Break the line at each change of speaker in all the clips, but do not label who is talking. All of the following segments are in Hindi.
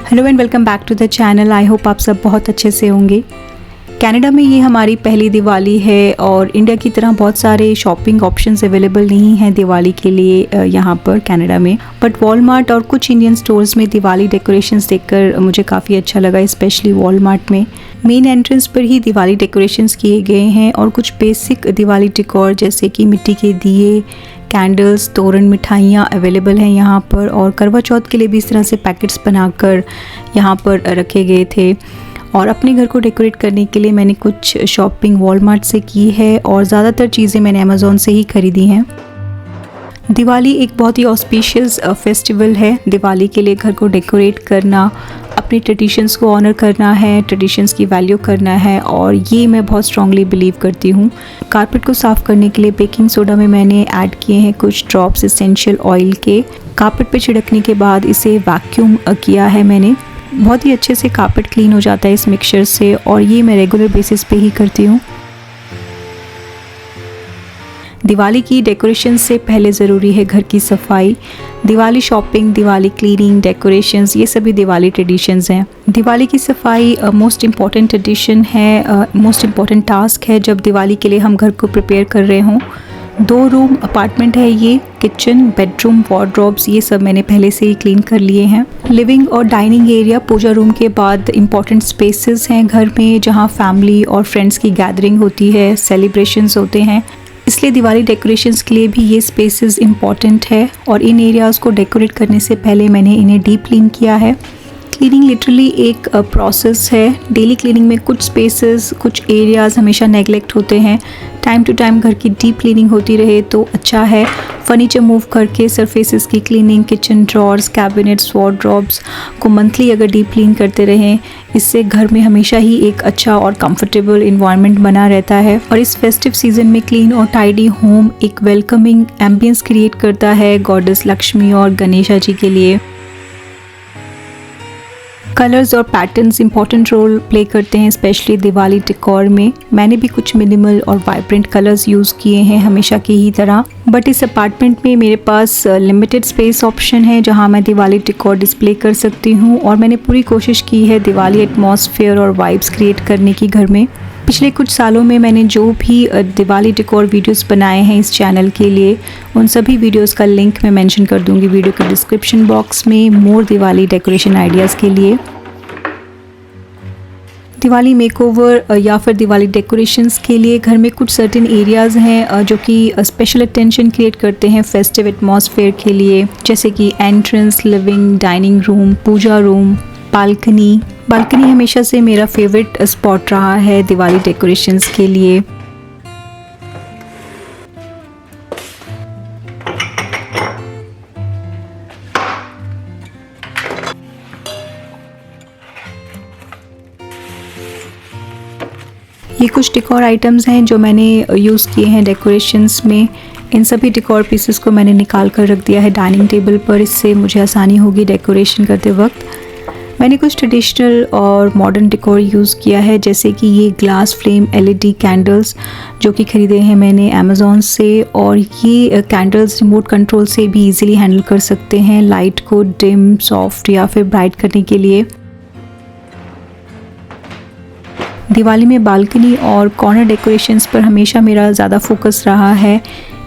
Hello and welcome back to the channel. I hope आप सब बहुत अच्छे से होंगे। कनाडा में ये हमारी पहली दिवाली है और इंडिया की तरह बहुत सारे शॉपिंग ऑप्शंस अवेलेबल नहीं हैं दिवाली के लिए यहाँ पर कनाडा में, बट वॉलमार्ट और कुछ इंडियन स्टोर्स में दिवाली डेकोरेशंस देखकर मुझे काफ़ी अच्छा लगा। स्पेशली वॉलमार्ट में मेन एंट्रेंस पर ही दिवाली डेकोरेशंस किए गए हैं और कुछ बेसिक दिवाली डेकोर जैसे कि मिट्टी के दिए, कैंडल्स, तोरण, मिठाइयाँ अवेलेबल हैं यहाँ पर। और करवा चौथ के लिए भी इस तरह से पैकेट्स बनाकर यहाँ पर रखे गए थे। और अपने घर को डेकोरेट करने के लिए मैंने कुछ शॉपिंग वॉलमार्ट से की है और ज़्यादातर चीज़ें मैंने अमेज़ॉन से ही खरीदी हैं। दिवाली एक बहुत ही ऑस्पिशियस फेस्टिवल है। दिवाली के लिए घर को डेकोरेट करना, अपनी ट्रेडिशंस को ऑनर करना है, ट्रेडिशंस की वैल्यू करना है और ये मैं बहुत स्ट्रांगली बिलीव करती हूँ। कारपेट को साफ़ करने के लिए बेकिंग सोडा में मैंने ऐड किए हैं कुछ ड्रॉप्स एसेंशियल ऑयल के। कारपेट पे छिड़कने के बाद इसे वैक्यूम किया है मैंने। बहुत ही अच्छे से कारपेट क्लीन हो जाता है इस मिक्सचर से और ये मैं रेगुलर बेसिस पे ही करती हूँ। दिवाली की डेकोरेशन से पहले ज़रूरी है घर की सफाई। Diwali shopping, Diwali cleaning, decorations, ये सभी दिवाली ट्रेडिशंस हैं। दिवाली की सफाई मोस्ट इम्पॉर्टेंट ट्रेडिशन है, मोस्ट इम्पॉर्टेंट टास्क है जब दिवाली के लिए हम घर को प्रिपेयर कर रहे हों। 2 रूम अपार्टमेंट है ये। किचन, बेडरूम, वार्डरोब्स, ये सब मैंने पहले से ही क्लीन कर लिए हैं। लिविंग और डाइनिंग एरिया, पूजा रूम के बाद इम्पॉर्टेंट स्पेसेस हैं घर में जहाँ फैमिली और फ्रेंड्स की गैदरिंग होती है, सेलिब्रेशंस होते हैं, इसलिए दिवाली डेकोरेशंस के लिए भी ये स्पेसेस इम्पॉर्टेंट है। और इन एरियाज़ को डेकोरेट करने से पहले मैंने इन्हें डीप क्लीन किया है। क्लीनिंग लिटरली एक प्रोसेस है। डेली क्लीनिंग में कुछ स्पेसेस, कुछ एरियाज़ हमेशा नेगलेक्ट होते हैं। टाइम टू टाइम घर की डीप क्लीनिंग होती रहे तो अच्छा है। फर्नीचर मूव करके सरफेसेस की cleaning, kitchen drawers, cabinets, wardrobes को मंथली अगर डीप क्लीन करते रहें, इससे घर में हमेशा ही एक अच्छा और कंफर्टेबल इन्वायरमेंट बना रहता है। और इस फेस्टिव सीजन में क्लीन और टाइडी होम एक वेलकमिंग एम्बियंस क्रिएट करता है गॉडेस लक्ष्मी और गणेशा जी के लिए। कलर्स और पैटर्न्स इंपॉर्टेंट रोल प्ले करते हैं स्पेशली दिवाली डेकोर में। मैंने भी कुछ मिनिमल और वाइब्रेंट कलर्स यूज़ किए हैं हमेशा की ही तरह, बट इस अपार्टमेंट में मेरे पास लिमिटेड स्पेस ऑप्शन है जहां मैं दिवाली डेकोर डिस्प्ले कर सकती हूं और मैंने पूरी कोशिश की है दिवाली एटमॉस्फेयर और वाइब्स क्रिएट करने की घर में। पिछले कुछ सालों में मैंने जो भी दिवाली डेकोर वीडियोस बनाए हैं इस चैनल के लिए, उन सभी वीडियोस का लिंक मैं मेंशन कर दूंगी वीडियो के डिस्क्रिप्शन बॉक्स में मोर दिवाली डेकोरेशन आइडियाज़ के लिए। दिवाली मेकओवर या फिर दिवाली डेकोरेशंस के लिए घर में कुछ सर्टेन एरियाज़ हैं जो कि स्पेशल अटेंशन क्रिएट करते हैं फेस्टिव एटमॉस्फेयर के लिए, जैसे कि एंट्रेंस, लिविंग, डाइनिंग रूम, पूजा रूम, बालकनी। बालकनी हमेशा से मेरा फेवरेट स्पॉट रहा है दिवाली डेकोरेशंस के लिए। ये कुछ डेकोर आइटम्स हैं जो मैंने यूज़ किए हैं डेकोरेशंस में। इन सभी डेकोर पीसेस को मैंने निकाल कर रख दिया है डाइनिंग टेबल पर, इससे मुझे आसानी होगी डेकोरेशन करते वक्त। मैंने कुछ ट्रेडिशनल और मॉडर्न डेकोर यूज़ किया है, जैसे कि ये ग्लास फ्लेम LED कैंडल्स जो कि ख़रीदे हैं मैंने अमेज़ॉन से। और ये कैंडल्स रिमोट कंट्रोल से भी इजीली हैंडल कर सकते हैं लाइट को डिम, सॉफ्ट या फिर ब्राइट करने के लिए। दिवाली में बालकनी और कॉर्नर डेकोरेशंस पर हमेशा मेरा ज़्यादा फोकस रहा है।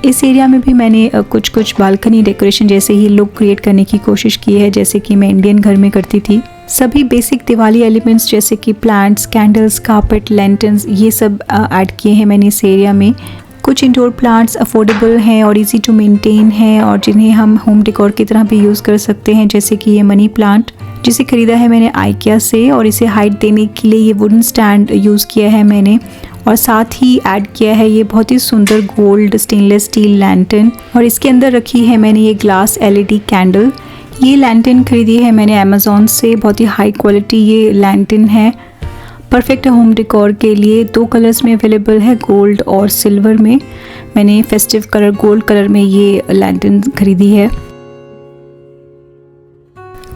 इस एरिया में भी मैंने कुछ बालकनी डेकोरेशन जैसे ही लुक क्रिएट करने की कोशिश की है, जैसे कि मैं इंडियन घर में करती थी। सभी बेसिक दिवाली एलिमेंट्स जैसे कि प्लांट्स, कैंडल्स, कारपेट, लैंटर्न्स, ये सब ऐड किए हैं मैंने इस एरिया में। कुछ इंडोर प्लांट्स अफोर्डेबल हैं और इजी टू मेंटेन हैं और जिन्हें हम होम डेकोर की तरह भी यूज़ कर सकते हैं, जैसे कि ये मनी प्लांट जिसे ख़रीदा है मैंने आइकिया से और इसे हाइट देने के लिए ये वुडन स्टैंड यूज़ किया है मैंने। और साथ ही ऐड किया है ये बहुत ही सुंदर गोल्ड स्टेनलेस स्टील लैंटर्न और इसके अंदर रखी है मैंने ये ग्लास LED कैंडल। ये लैंटर्न खरीदी है मैंने अमेज़ॉन से, बहुत ही हाई क्वालिटी ये लैंटर्न है। परफेक्ट होम डेकोर के लिए 2 कलर्स में अवेलेबल है, गोल्ड और सिल्वर में। मैंने फेस्टिव कलर गोल्ड कलर में ये लैंटर्न खरीदी है।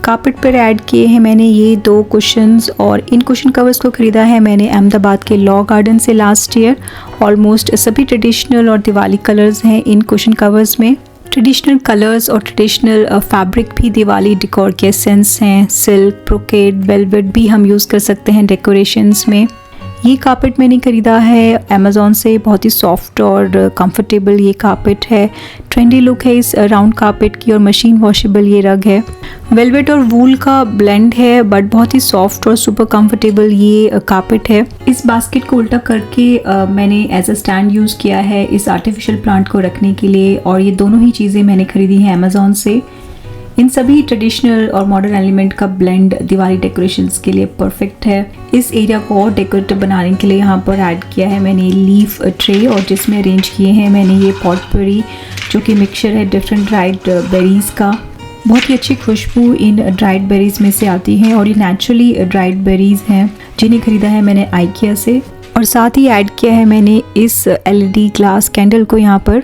कारपेट पर ऐड किए हैं मैंने ये 2 कुशन्स और इन कुशन कवर्स को ख़रीदा है मैंने अहमदाबाद के लॉ गार्डन से लास्ट ईयर। ऑलमोस्ट सभी ट्रेडिशनल और दिवाली कलर्स हैं इन कुशन कवर्स में। ट्रेडिशनल कलर्स और ट्रेडिशनल फैब्रिक भी दिवाली डेकोर के एसेंस हैं। सिल्क, ब्रोकेड, वेलवेट भी हम यूज़ कर सकते हैं डेकोरेशंस में। ये कारपेट मैंने ख़रीदा है अमेज़ॉन से, बहुत ही सॉफ्ट और कंफर्टेबल ये कारपेट है। ट्रेंडी लुक है इस राउंड कारपेट की और मशीन वॉशेबल ये रग है। वेलवेट और वूल का ब्लेंड है बट बहुत ही सॉफ्ट और सुपर कंफर्टेबल ये कारपेट है। इस बास्केट को उल्टा करके मैंने एज अ स्टैंड यूज़ किया है इस आर्टिफिशियल प्लांट को रखने के लिए, और ये दोनों ही चीज़ें मैंने ख़रीदी हैं अमेज़ॉन से। इन सभी ट्रेडिशनल और मॉडर्न एलिमेंट का ब्लेंड दिवाली डेकोरेशंस के लिए परफेक्ट है। इस एरिया को और डेकोरेटिव बनाने के लिए यहाँ पर ऐड किया है मैंने लीफ ट्रे, और जिसमें अरेंज किए हैं मैंने ये पॉटपोरी जो कि मिक्सचर है डिफरेंट ड्राइड बेरीज़ का। बहुत ही अच्छी खुशबू इन ड्राइड बेरीज़ में से आती है और ये नेचुरली ड्राइड बेरीज़ हैं जिन्हें ख़रीदा है मैंने आइकिया से। और साथ ही ऐड किया है मैंने इस LED ग्लास कैंडल को यहाँ पर।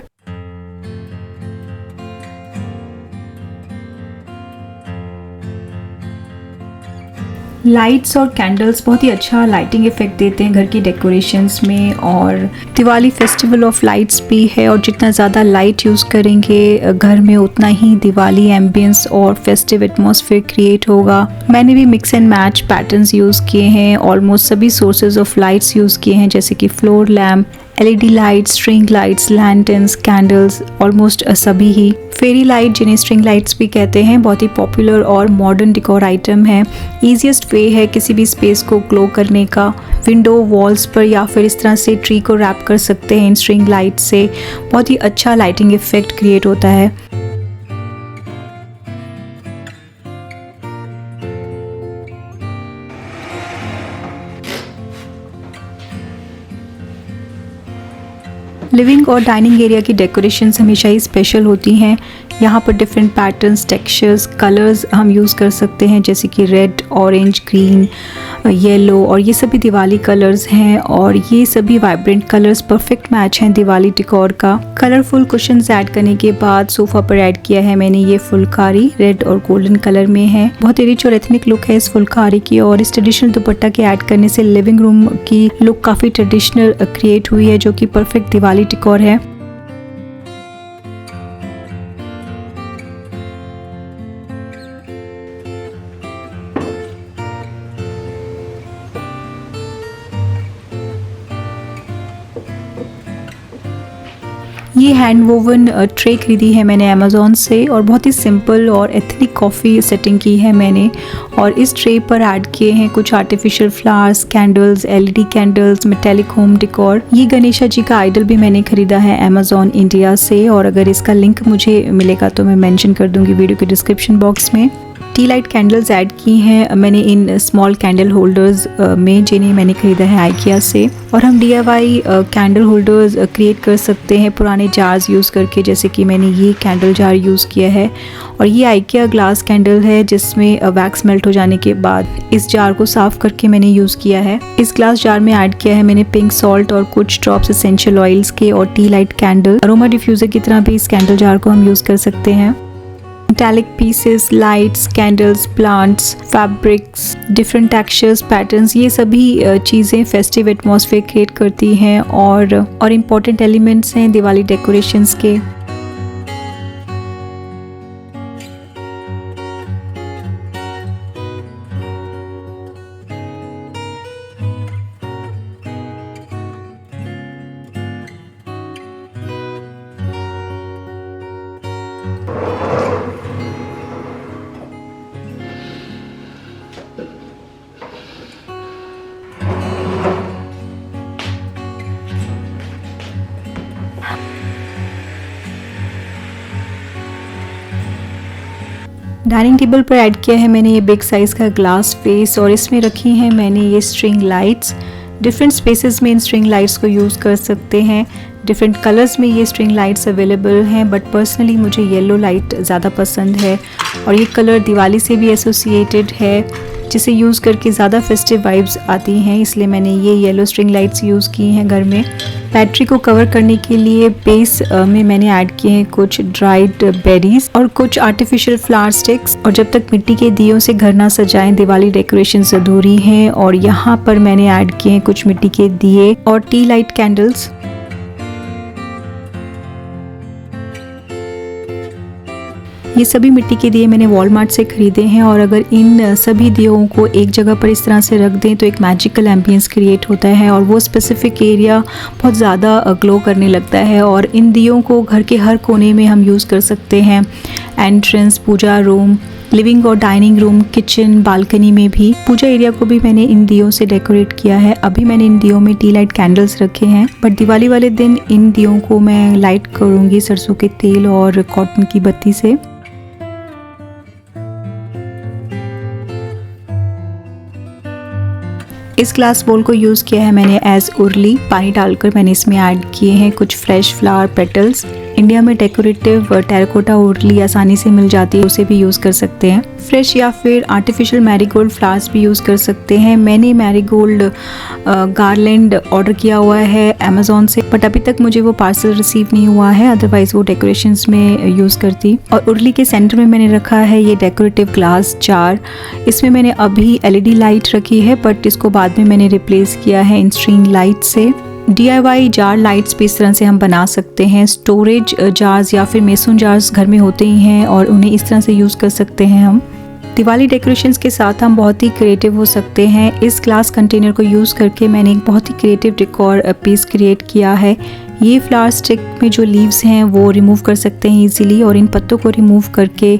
लाइट्स और कैंडल्स बहुत ही अच्छा लाइटिंग इफेक्ट देते हैं घर की डेकोरेशंस में, और दिवाली फेस्टिवल ऑफ लाइट्स भी है, और जितना ज़्यादा लाइट यूज़ करेंगे घर में उतना ही दिवाली एम्बियंस और फेस्टिव एटमॉस्फेयर क्रिएट होगा। मैंने भी mix and match patterns use किए हैं, ऑलमोस्ट सभी सोर्सेज ऑफ लाइट्स यूज़ किए हैं जैसे कि floor lamp, LED lights, string lights, lanterns, candles, almost सभी ही। फेरी लाइट जिन्हें स्ट्रिंग लाइट्स भी कहते हैं, बहुत ही पॉपुलर और मॉडर्न डेकोर आइटम है। ईजीएस्ट वे है किसी भी स्पेस को ग्लो करने का। विंडो, वॉल्स पर या फिर इस तरह से ट्री को रैप कर सकते हैं इन स्ट्रिंग लाइट से, बहुत ही अच्छा लाइटिंग इफेक्ट क्रिएट होता है। लिविंग और डाइनिंग एरिया की डेकोरेशंस हमेशा ही स्पेशल होती हैं। यहाँ पर डिफरेंट पैटर्न्स, टेक्सचर्स, कलर्स हम यूज़ कर सकते हैं जैसे कि रेड, ऑरेंज, ग्रीन, येलो, और ये सभी दिवाली कलर्स हैं, और ये सभी वाइब्रेंट कलर्स परफेक्ट मैच हैं दिवाली डेकोर का। कलरफुल कुशन्स ऐड करने के बाद सोफ़ा पर ऐड किया है मैंने ये फुलकारी, रेड और गोल्डन कलर में है। बहुत ही रिच और एथनिक लुक है इस फुलकारी की, और इस ट्रेडिशनल दुपट्टा के ऐड करने से लिविंग रूम की लुक काफ़ी ट्रेडिशनल क्रिएट हुई है जो कि परफेक्ट दिवाली डेकोर है। ये हैंड वोवन ट्रे खरीदी है मैंने अमेज़ॉन से, और बहुत ही सिंपल और एथनिक कॉफ़ी सेटिंग की है मैंने, और इस ट्रे पर ऐड किए हैं कुछ artificial flowers, candles, LED candles, metallic home decor. ये गणेशा जी का आइडल भी मैंने खरीदा है अमेज़ॉन इंडिया से, और अगर इसका लिंक मुझे मिलेगा तो मैं मेंशन कर दूंगी वीडियो के डिस्क्रिप्शन बॉक्स में। टी लाइट कैंडल्स ऐड की हैं मैंने इन स्मॉल कैंडल होल्डर्स में जिन्हें मैंने खरीदा है आइकिया से, और हम DIY कैंडल होल्डर्स क्रिएट कर सकते हैं पुराने जार्स यूज़ करके, जैसे कि मैंने ये कैंडल जार यूज़ किया है, और ये आइकिया ग्लास कैंडल है जिसमें वैक्स मेल्ट हो जाने के बाद इस जार को साफ़ करके मैंने यूज़ किया है। इस ग्लास जार में ऐड किया है मैंने पिंक सॉल्ट और कुछ ड्रॉप्स एसेंशियल ऑयल्स के, और T light candle aroma diffuser की तरह भी इस कैंडल जार को हम यूज़ कर सकते हैं। Metallic pieces, lights, candles, plants, fabrics, different textures, patterns, ये सभी चीज़ें फेस्टिव एटमॉस्फेयर क्रिएट करती हैं और इम्पॉर्टेंट एलिमेंट्स हैं दिवाली डेकोरेशंस के। डाइनिंग टेबल पर ऐड किया है मैंने ये बिग साइज़ का ग्लास फेस, और इसमें रखी हैं मैंने ये स्ट्रिंग लाइट्स। डिफरेंट स्पेसेस में इन स्ट्रिंग लाइट्स को यूज़ कर सकते हैं। डिफरेंट कलर्स में ये स्ट्रिंग लाइट्स अवेलेबल हैं, बट पर्सनली मुझे येलो लाइट ज़्यादा पसंद है, और ये कलर दिवाली से भी एसोसिएटेड है जिसे यूज़ करके ज़्यादा फेस्टिव वाइब्स आती हैं, इसलिए मैंने ये येलो स्ट्रिंग लाइट्स यूज़ की हैं घर में। बैटरी को कवर करने के लिए बेस में मैंने ऐड किए हैं कुछ ड्राइड बेरीज और कुछ आर्टिफिशियल फ्लावर स्टिक्स, और जब तक मिट्टी के दियों से घर ना सजाएं दिवाली डेकोरेशन अधूरी हैं। और यहाँ पर मैंने ऐड किए हैं कुछ मिट्टी के दिए और टी लाइट कैंडल्स। ये सभी मिट्टी के दिए मैंने वॉलमार्ट से ख़रीदे हैं और अगर इन सभी दियों को एक जगह पर इस तरह से रख दें तो एक मैजिकल एम्बियंस क्रिएट होता है और वो स्पेसिफ़िक एरिया बहुत ज़्यादा ग्लो करने लगता है। और इन दियों को घर के हर कोने में हम यूज़ कर सकते हैं, एंट्रेंस, पूजा रूम, लिविंग और डाइनिंग रूम, किचन, बालकनी में भी। पूजा एरिया को भी मैंने इन दियों से डेकोरेट किया है। अभी मैंने इन दियों में टी लाइट कैंडल्स रखे हैं, बट दिवाली वाले दिन इन दियों को मैं लाइट करूँगी सरसों के तेल और कॉटन की बत्ती से। इस ग्लास बोल को यूज़ किया है मैंने एज उर्ली। पानी डालकर मैंने इसमें ऐड किए हैं कुछ फ्रेश फ्लावर पेटल्स। इंडिया में डेकोरेटिव टेराकोटा उर्ली आसानी से मिल जाती है, उसे भी यूज़ कर सकते हैं। फ्रेश या फिर आर्टिफिशियल मैरीगोल्ड फ्लावर्स भी यूज़ कर सकते हैं। मैंने मैरीगोल्ड गार्लैंड ऑर्डर किया हुआ है अमेज़ॉन से, बट अभी तक मुझे वो पार्सल रिसीव नहीं हुआ है, अदरवाइज़ वो डेकोरेशंस में यूज़ करती। और उर्ली के सेंटर में मैंने रखा है ये डेकोरेटिव ग्लास जार। इसमें मैंने अभी LED लाइट रखी है, बट इसको बाद में मैंने रिप्लेस किया है इन स्ट्रिंग लाइट से। DIY जार लाइट्स भी इस तरह से हम बना सकते हैं। स्टोरेज जार्स या फिर मेसन जार्स घर में होते ही हैं और उन्हें इस तरह से यूज़ कर सकते हैं हम। दिवाली डेकोरेशंस के साथ हम बहुत ही क्रिएटिव हो सकते हैं। इस ग्लास कंटेनर को यूज़ करके मैंने एक बहुत ही क्रिएटिव डेकोर पीस क्रिएट किया है। ये फ्लावर स्टिक में जो लीव्स हैं वो रिमूव कर सकते हैं ईजीली, और इन पत्तों को रिमूव करके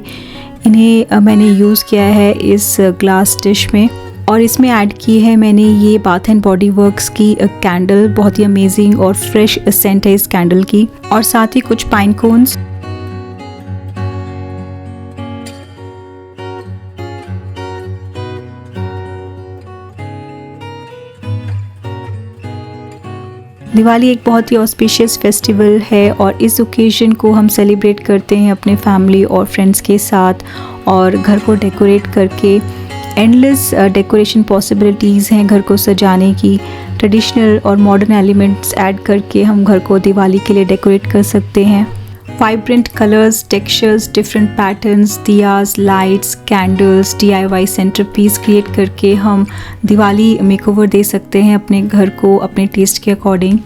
इन्हें मैंने यूज़ किया है इस ग्लास डिश में। और इसमें ऐड की है मैंने ये बाथ एंड बॉडी वर्क्स की कैंडल। बहुत ही अमेजिंग और फ्रेश सेंट है इस कैंडल की, और साथ ही कुछ पाइन कोन्स। दिवाली एक बहुत ही ऑस्पिशियस फेस्टिवल है और इस ओकेजन को हम सेलिब्रेट करते हैं अपने फैमिली और फ्रेंड्स के साथ, और घर को डेकोरेट करके। एंडलेस डेकोरेशन पॉसिबिलिटीज़ हैं घर को सजाने की। ट्रेडिशनल और मॉडर्न एलिमेंट्स ऐड करके हम घर को दिवाली के लिए डेकोरेट कर सकते हैं। Vibrant colours, textures, different patterns, diyas, lights, candles, DIY centre piece create करके हम दिवाली मेकओवर दे सकते हैं अपने घर को अपने टेस्ट के अकॉर्डिंग।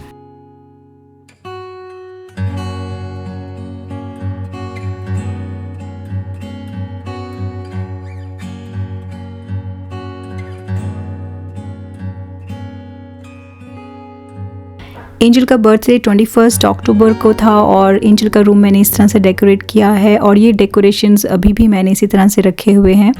एंजल का बर्थडे 21 अक्टूबर को था और एंजल का रूम मैंने इस तरह से डेकोरेट किया है, और ये डेकोरेशंस अभी भी मैंने इसी तरह से रखे हुए हैं।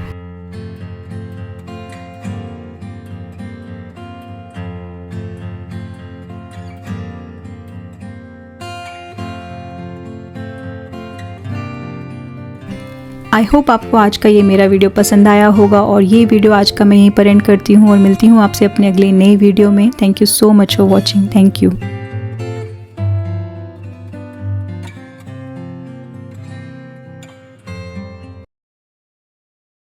आई होप आपको आज का ये मेरा वीडियो पसंद आया होगा, और ये वीडियो आज का मैं यहीं पर एंड करती हूँ और मिलती हूँ आपसे अपने अगले नए वीडियो में। Thank you so much for watching. Thank you.